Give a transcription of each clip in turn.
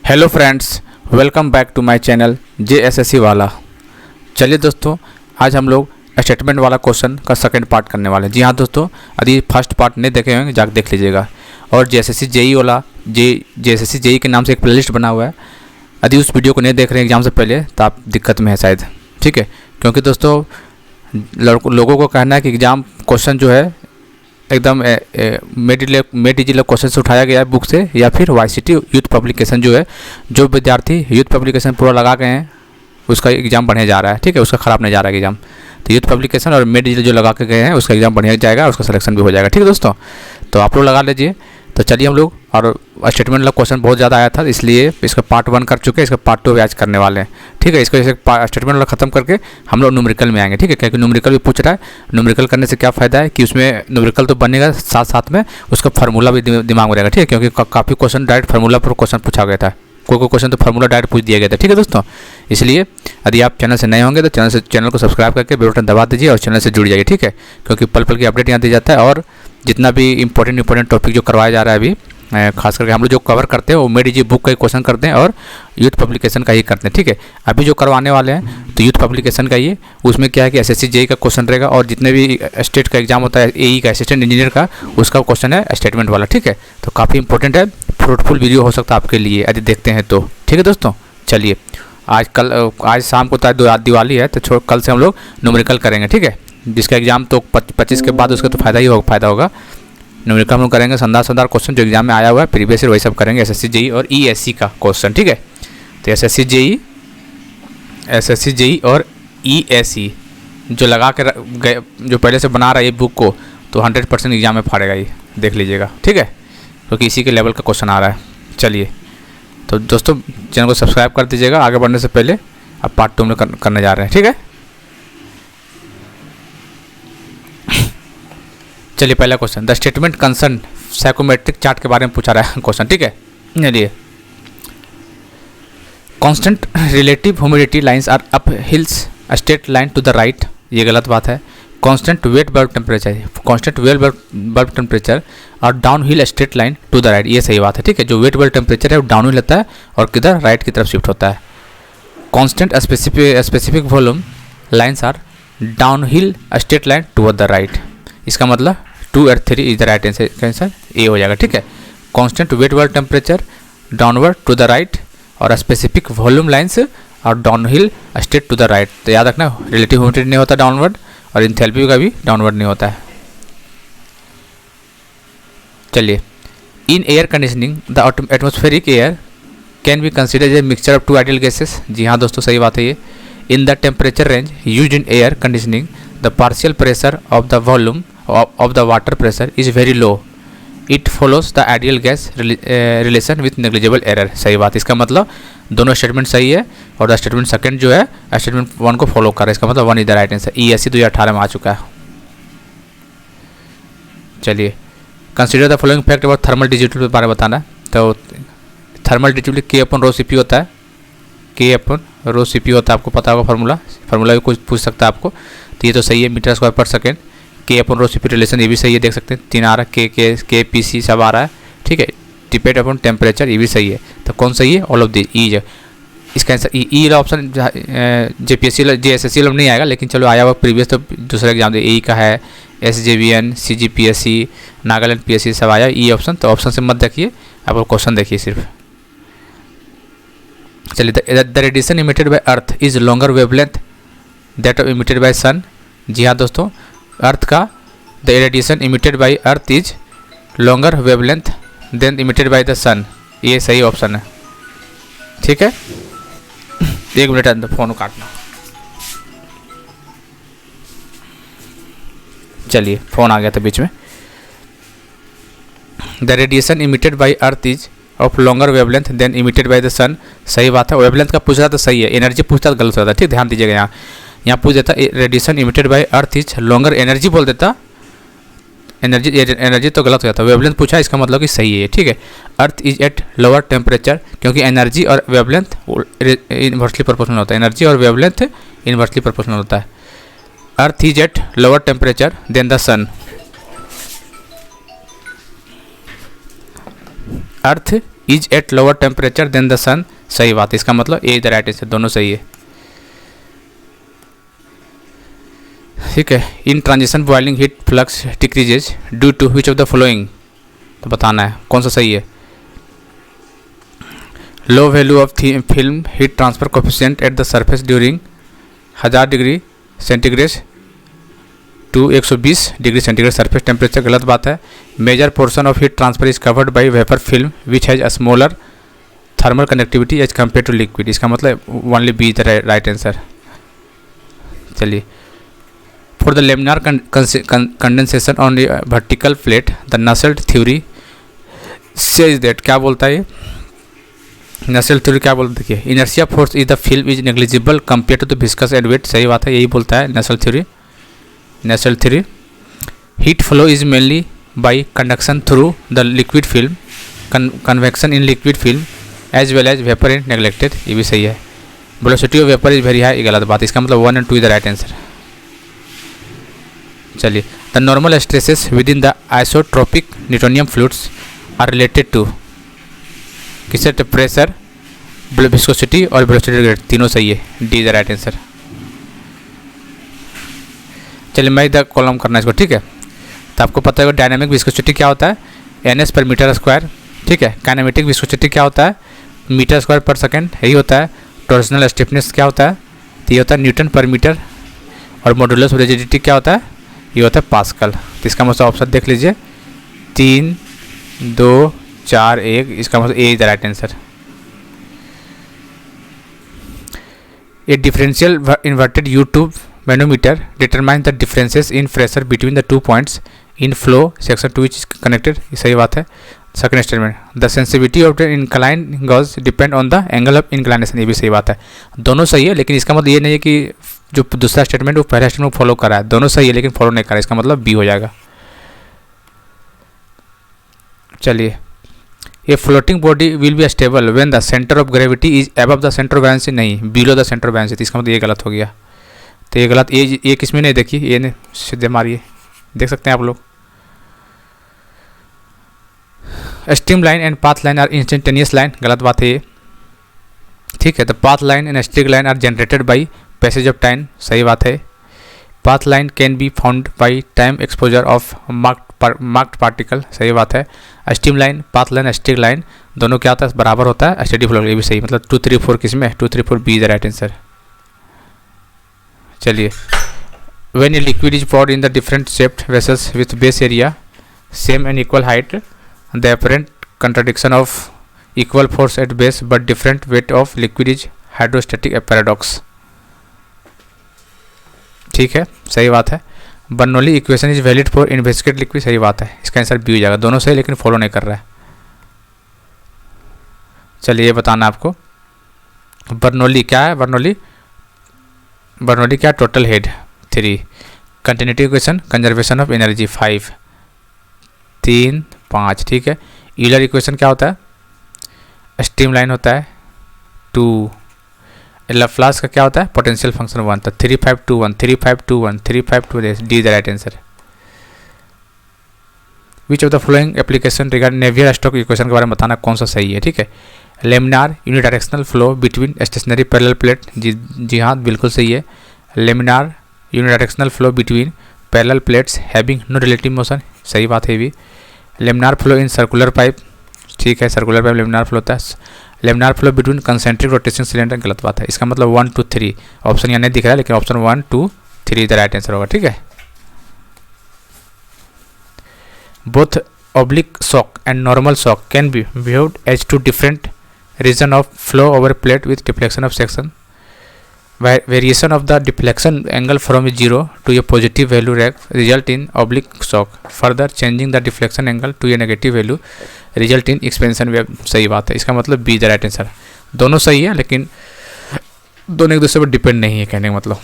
Hello friends, welcome back to my channel JSSC वाला। चलिए दोस्तों, आज हम लोग स्टेटमेंट वाला क्वेश्चन का सेकंड पार्ट करने वाले हैं। जी हाँ दोस्तों, यदि फर्स्ट पार्ट नहीं देखे होंगे जाकर देख लीजिएगा। और JSSC JEE वाला JSSC JEE के नाम से एक प्लेलिस्ट बना हुआ है। यदि उस वीडियो को नहीं देख रहे हैं एग्जाम से पहले तो आप दिक्कत में है शायद, ठीक है। क्योंकि दोस्तों लोगों को कहना है कि एग्ज़ाम क्वेश्चन जो है एकदम मेडिजिल क्वेश्चन से उठाया गया है बुक से, या फिर YCT यूथ पब्लिकेशन जो है, जो विद्यार्थी यूथ पब्लिकेशन पूरा लगा गए हैं उसका एग्ज़ाम बढ़िया जा रहा है, ठीक है। उसका ख़राब नहीं जा रहा है एग्ज़ाम। तो यूथ पब्लिकेशन और मेडिजिल जो लगा के गए हैं उसका एग्ज़ाम बढ़िया जाएगा, उसका सिलेक्शन भी हो जाएगा, ठीक है दोस्तों। तो आप लोग लगा लीजिए। तो चलिए हम लोग, और स्टेटमेंट वाला क्वेश्चन बहुत ज़्यादा आया था इसलिए इसका पार्ट 1 कर चुके हैं, इसका पार्ट 2 भी आज करने वाले हैं, ठीक है। इसको स्टेटमेंट वाला ख़त्म करके हम लोग न्यूमेरिकल में आएंगे, ठीक है। क्योंकि न्यूमेरिकल भी पूछ रहा है। न्यूमेरिकल करने से क्या फ़ायदा है कि उसमें न्यूमेरिकल तो बनेगा, साथ साथ में उसका फार्मूला भी दिमाग में रहेगा, ठीक है। क्योंकि काफ़ी क्वेश्चन डायरेक्ट फार्मूला पर क्वेश्चन पूछा गया था, कोई क्वेश्चन तो फार्मूला डायरेक्ट पूछ दिया गया था, ठीक है दोस्तों। इसलिए यदि आप चैनल से नए होंगे तो चैनल को सब्सक्राइब करके बेल बटन दबा दीजिए और चैनल से जुड़ जाइए, ठीक है। क्योंकि पल पल की अपडेट यहाँ दी जाता है। और जितना भी इंपॉर्टेंट टॉपिक जो करवाया जा रहा है अभी, खास करके हम लोग जो कवर करते हैं वो मेडिजी बुक का ही क्वेश्चन करते हैं और यूथ पब्लिकेशन का ही करते हैं, ठीक है। अभी जो करवाने वाले हैं तो यूथ पब्लिकेशन का ही, उसमें क्या है कि SSC JEE का क्वेश्चन रहेगा, और जितने भी स्टेट का एग्जाम होता है AE का, असिस्टेंट इंजीनियर का, उसका क्वेश्चन है स्टेटमेंट वाला, ठीक है। तो काफ़ी इंपॉर्टेंट है, फ्रूटफुल वीडियो हो सकता है आपके लिए यदि देखते हैं तो, ठीक है दोस्तों। चलिए आज शाम को तो दिवाली है, तो कल से हम लोग न्यूमेरिकल करेंगे, ठीक है। जिसका एग्जाम तो 25 के बाद उसका तो फायदा होगा। न्यूमेरिकल हम लोग करेंगे शानदार क्वेश्चन जो एग्जाम में आया हुआ है प्रीवियस ईयर, वही सब करेंगे। SSC JEE और ESC का क्वेश्चन, ठीक है। तो SSC JEE और ESC जो लगा के गए, जो पहले से बना रहा है ये बुक को, तो 100% एग्जाम में फाड़ेगा, ये देख लीजिएगा, ठीक है। क्योंकि इसी के लेवल का क्वेश्चन आ रहा है। चलिए तो दोस्तों, चैनल को सब्सक्राइब कर दीजिएगा। आगे बढ़ने से पहले अब पार्ट 2 में करने जा रहे हैं, ठीक है। चलिए पहला question, the statement concern psychometric chart के बारे में पूछा रहा है क्वेश्चन, ठीक है। चलिए, constant relative humidity lines are up hills straight line to the right, ये गलत बात है। कांस्टेंट वेट बल्ब टेम्परेचर और down hill straight line to the right, ये सही बात है, ठीक है। जो वेट बल्ब टेम्परेचर है वो डाउन हिल होता है और किधर, राइट की तरफ शिफ्ट होता है। Constant specific volume lines are down hill straight line toward the right, इसका मतलब 2 और 3 is the right answer, A हो जाएगा, ठीक है। Constant wet bulb temperature downward to the right और स्पेसिफिक वॉल्यूम लाइंस और down hill straight to the right. तो याद रखना, रिलेटिव ह्यूमिडिटी नहीं होता डाउनवर्ड, और इंथैल्पी का भी डाउनवर्ड नहीं होता है। चलिए, in air conditioning the atmospheric air can be consider as a mixture of 2 ideal gases, जी हाँ दोस्तों सही बात है ये। In the temperature range used in air conditioning the partial pressure of the volume of the water pressure is very low, it follows the ideal gas relation with negligible error, सही बात। इसका मतलब दोनों स्टेटमेंट सही है, और the statement second जो है स्टेटमेंट 1 को फॉलो कर रहा है, इसका मतलब 1 is the right answer. ESC 2018 में आ चुका है। चलिए, consider the following fact about thermal digital के बारे में बताना है। तो थर्मल डिजिटल K/ρ होता है, K/ρ होता है, आपको पता होगा फार्मूला भी कुछ पूछ सकता है आपको। तो ये तो सही है, मीटर स्क्वायर पर सेकेंड। K/ρ रिलेशन ये भी सही है, देख सकते हैं 3 आ रहा है, KPC सब आ रहा है, ठीक है। डिपेंड अपॉन टेम्परेचर ये भी सही है। तो कौन सही है, ऑल ऑफ दी ई। इसका आंसर ई वाला ऑप्शन JSSC में नहीं आएगा, लेकिन चलो आया हुआ प्रीवियस तो दूसरा एग्जाम दे EE का है, SJVN CGPSC नागालैंड PSC सब आया ई ऑप्शन। तो ऑप्शन से मत देखिए, आप क्वेश्चन देखिए सिर्फ। चलिए, the radiation emitted by earth is longer wavelength that emitted by sun, जी हाँ दोस्तों, अर्थ का the radiation emitted by earth is longer wavelength than emitted by the sun, ये सही ऑप्शन है, ठीक है। 1 मिनट अंदर फोन काटना। चलिए, फोन आ गया था बीच में। The radiation emitted by earth is of longer wavelength than emitted by the sun, सही बात है। वेवलेंथ का पूछ रहा तो सही है, एनर्जी पूछता तो गलत होता है, ठीक, ध्यान दीजिएगा। यहाँ पूछ देता radiation emitted by earth is longer, energy बोल देता, एनर्जी तो गलत हो जाता। वेवलेंथ पूछा, इसका मतलब कि सही है, ठीक है। Earth is at lower temperature, क्योंकि एनर्जी और वेवलेंथ इन्वर्सली प्रोपोर्शनल होता है, एनर्जी और वेवलेंथ इन्वर्सली प्रोपोर्शनल होता है। Earth is at lower temperature than the sun, earth is at lower temperature than the sun, सही बात है, इसका मतलब ए द राइट आंसर, दोनों सही है। ठीक है, in transition boiling heat flux decreases due to which of the following, तो बताना है कौन सा सही है। Low value of film heat transfer coefficient at the surface during 1000 degree centigrade to 120 degree centigrade surface temperature, गलत बात है। Major portion of heat transfer is covered by vapour film which has a smaller thermal conductivity as compare to liquid, इसका मतलब only be the right answer. चलिए, for the laminar condensation on vertical plate the Nusselt theory says that, क्या बोलता है ये Nusselt theory, क्या बोलता है, देखिए inertia force is the film is negligible compare to the viscous and weight, सही बात है, यही बोलता है Nusselt theory. Nusselt theory, heat flow is mainly by conduction through the liquid film, convection in liquid film as well as vapour in neglected, ये भी सही है। Velocity of vapour is very high, ये गलत बात, इसका मतलब 1 and 2 is the right answer. चलिए, the normal stresses within the isotropic Newtonian fluids are related to, किससे, प्रेशर, विस्कोसिटी और वेलोसिटी ग्रेड, तीनों सही है, डी द राइट आंसर। चलिए, मैं इधर कॉलम करना इसको, ठीक है। तो आपको पता है डायनामिक विस्कोसिटी क्या होता है, NS पर मीटर स्क्वायर, ठीक है। काइनेमेटिक विस्कोसिटी क्या होता है, मीटर स्क्वायर पर सेकेंड, यही होता है। टॉर्सनल स्टिफनेस क्या होता है, तो ये होता है न्यूटन पर मीटर। और मॉडुलस ऑफ रिजिडिटी क्या होता है, ये होता है पास्कल। तो इसका मतलब ऑप्शन देख लीजिए, 3, 2, 4, 1, इसका मतलब A is the right answer. A differential inverted U-tube manometer determine the differences in pressure between the 2 points in flow section to which is connected, ये सही बात है। Second statement, the sensitivity of the inclined gauge depend on the angle of inclination, ये भी सही बात है, दोनों सही है। लेकिन इसका मतलब ये नहीं है कि जो दूसरा स्टेटमेंट वो पहला स्टेटमेंट फॉलो कर रहा है, दोनों सही है लेकिन फॉलो नहीं कर रहा है, इसका मतलब बी हो जाएगा। चलिए, a floating body will be stable when the centre of gravity is above the centre of balance, नहीं, below the centre of balance, इसका मतलब ये गलत हो गया। तो ये गलत, ये किसमें नहीं, देखिए ये नहीं, सीधे मारिए, देख सकते हैं आप लोग। Stream line and path line are instantaneous line, गलत बात है ये, ठीक है। The path line and streak line are generated by passage of time, सही बात है। Path line can be found by time exposure of marked particle, सही बात है। Stream line, path line, streak line दोनों क्या होता है, बराबर होता है, स्टेडी फ्लो, ये भी सही, मतलब 2, 3, 4 किसमें, 2, 3, 4 B is the right answer. चलिए, when a liquid is poured in the different shaped vessels with base area same and equal height, the apparent contradiction of equal force at base but different weight of liquid is hydrostatic paradox, ठीक है, सही बात है। Bernoulli equation is valid for inviscid liquid, सही बात है, इसका answer B हो जाएगा, दोनों सही लेकिन फॉलो नहीं कर रहा है। चलिए, ये बताना आपको बर्नौली क्या है, बर्नौली क्या, total head 3, continuity equation, conservation of energy 5, 3, 5, ठीक है। यूलर इक्वेशन क्या होता है, स्ट्रीम लाइन होता है 2, लाप्लास का क्या होता है, पोटेंशियल फंक्शन 1, तो 3, 5, 2, 1, 3, 5, 2, 1, 3, 5, 2, D the right answer. Which of the following application regarding Navier Stokes equation के बारे में बताना कौन सा सही है, ठीक है। Laminar unidirectional flow between stationary parallel plate, जी हाँ बिल्कुल सही है। Laminar unidirectional flow between parallel plates having no relative motion, सही बात है भी। Laminar flow in circular pipe, ठीक है, सर्कुलर पाइप लेमिनार फ्लो होता है। Laminar flow between concentric rotation cylinder, गलत बात है, इसका मतलब 1, 2, 3, ऑप्शन यहाँ नहीं दिख रहा है लेकिन ऑप्शन 1, 2, 3 द राइट आंसर होगा, ठीक है। Both oblique shock and normal shock can be viewed as two different region of flow over plate with deflection of section. Variation of the deflection angle from 0 to a positive value result in oblique shock. Further changing the deflection angle to a negative value result in expansion wave, सही बात है, इसका मतलब be the right answer. दोनों सही है लेकिन दोनों एक दूसरे पर डिपेंड नहीं है, कहने का मतलब।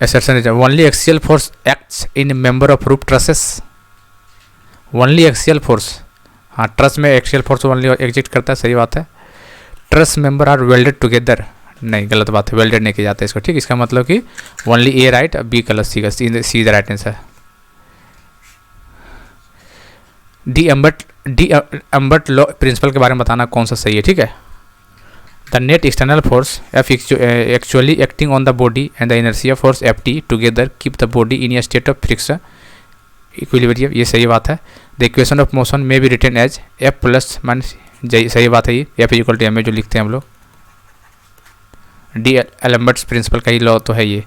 Assertion is only axial force acts in member of roof trusses. Only axial force, हाँ ट्रस में एक्सियल फोर्स ओनली एग्जिस्ट करता है, सही बात है। Truss member are welded together, नहीं गलत बात है, वेल्डेड नहीं किया जाता है इसको, ठीक। इसका मतलब कि ओनली ए राइट, बी गलत, see the right answer. D D'Alembert law principal के बारे में बताना कौन सा सही है, ठीक है। The net external force F actually acting on the body and the inertia force F T together keep the body in A state of friction equilibrium, ये सही बात है। द इक्वेशन ऑफ मोशन में भी written as F plus minus, सही बात है, ये F equal to M A जो लिखते हैं हम लोग, डीअलेम्बर्ट्स प्रिंसिपल का ही लॉ तो है ये,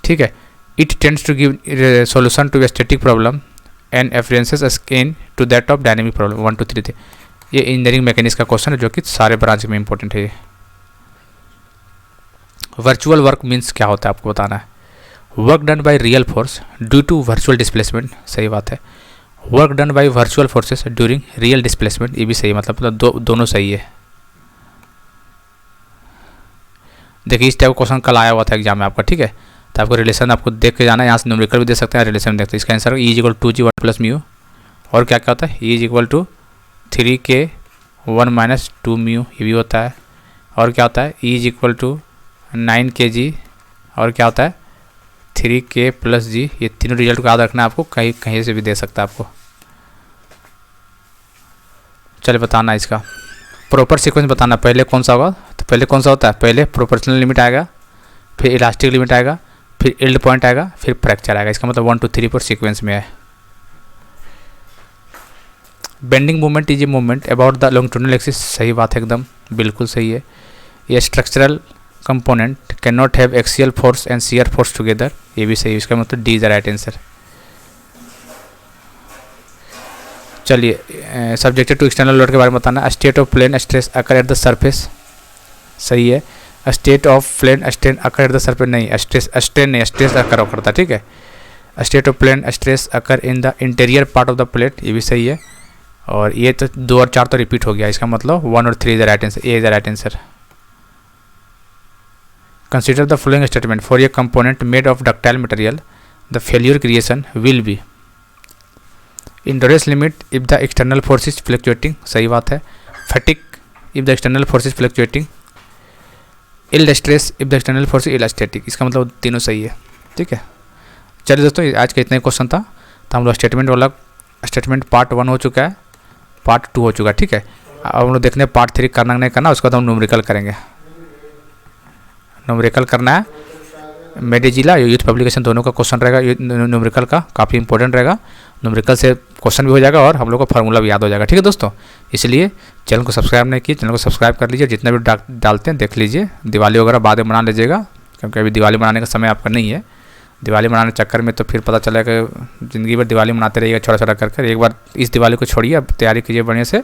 ठीक है। It tends to give solution to a static problem and references again to that of dynamic problem. 1 2 3 थे। ये इंजीनियरिंग मैकेनिक्स का क्वेश्चन है जो कि सारे ब्रांच में इंपॉर्टेंट है। ये वर्चुअल वर्क मीन्स क्या होता है आपको बताना है। Work done by real force due to virtual displacement, सही बात है। Work done by virtual forces during real displacement, ये भी सही, मतलब दोनों सही है। देखिए इस टाइप का क्वेश्चन कल आया हुआ था एग्जाम में आपका, ठीक है। तो आपको रिलेशन आपको देख के जाना है, यहाँ से न्यूमेरिकल भी दे सकते हैं, रिलेशन देखते हैं। इसका answer E equal 2g 1 plus mu, और क्या क्या होता है, E equal to 3k 1 minus 2 mu, ये भी होता है। और क्या होता है, ई इक्वल टू 9kg, और क्या होता है 3k प्लस g। ये तीनों रिजल्ट को याद रखना है आपको, कहीं कहीं से भी दे सकता है आपको। चलिए बताना इसका प्रॉपर सीक्वेंस बताना, पहले कौन सा होगा। तो पहले कौन सा होता है, पहले प्रोपोर्शनल लिमिट आएगा, फिर इलास्टिक लिमिट आएगा, फिर यील्ड पॉइंट आएगा, फिर फ्रैक्चर आएगा। इसका मतलब 1 2 3 4 सीक्वेंस में है। Bending movement is a movement about the longitudinal axis, सही बात है, एकदम बिल्कुल सही है। ये structural component can not have axial force and shear force together, ये भी सही है। इसका मतलब D is the right answer. चलिए सब्जेक्टेड टू एक्सटर्नल लोड के बारे में बताना। State of plane stress occur at the surface, सही है। State of plane strain occur at the surface, नहीं, स्ट्रेन नहीं, स्ट्रेस अकर करता, ठीक है। State of plane stress occur in the interior part of the plate, ये भी सही है। और ये तो 2 और 4 तो रिपीट हो गया, इसका मतलब 1 और 3 is the right answer, A is the right answer. Consider the following statement for a component made of ductile material the failure creation will be endurance limit if the external force is fluctuating, सही बात है। Fatigue if the external force is fluctuating, yield stress if the external force is elastic, इसका मतलब तीनों सही है, ठीक है। चलिए दोस्तों आज का इतना ही क्वेश्चन था। तो हम लोग स्टेटमेंट वाला स्टेटमेंट पार्ट 1 हो चुका है, पार्ट 2 हो चुका है, ठीक है। अब हम लोग देखने पार्ट 3 करना नहीं करना, उसके बाद हम न्यूमेरिकल करेंगे। न्यूमेरिकल करना है, मेडिजिला यूथ पब्लिकेशन दोनों का क्वेश्चन रहेगा, न्यूमेरिकल का काफ़ी इंपॉर्टेंट रहेगा। न्यूमेरिकल से क्वेश्चन भी हो जाएगा और हम लोग को फार्मूला भी याद हो जाएगा, ठीक है दोस्तों। इसलिए चैनल को सब्सक्राइब नहीं किए, चैनल को सब्सक्राइब कर लीजिए, जितना भी डालते हैं देख लीजिए। दिवाली वगैरह बाद में बना लीजिएगा, क्योंकि अभी दिवाली मनाने का समय आपका नहीं है। दिवाली मनाने चक्कर में तो फिर पता चलेगा ज़िंदगी भर दिवाली मनाते रहिएगा छोटा छोटा कर। एक बार इस दिवाली को छोड़िए, अब तैयारी कीजिए बढ़िया से।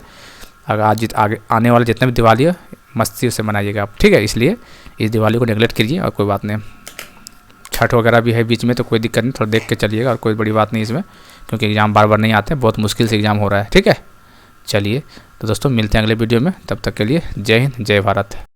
अगर आज आगे आने वाले जितने भी दिवाली है मस्ती से मनाइएगा आप, ठीक है। इसलिए इस दिवाली को नेगलेक्ट कीजिए, और कोई बात नहीं, छठ वगैरह भी है बीच में, तो कोई दिक्कत नहीं, थोड़ा देख के चलिएगा, और कोई बड़ी बात नहीं इसमें, क्योंकि एग्ज़ाम बार बार नहीं आते, बहुत मुश्किल से एग्ज़ाम हो रहा है, ठीक है। चलिए तो दोस्तों मिलते हैं अगले वीडियो में, तब तक के लिए जय हिंद जय भारत।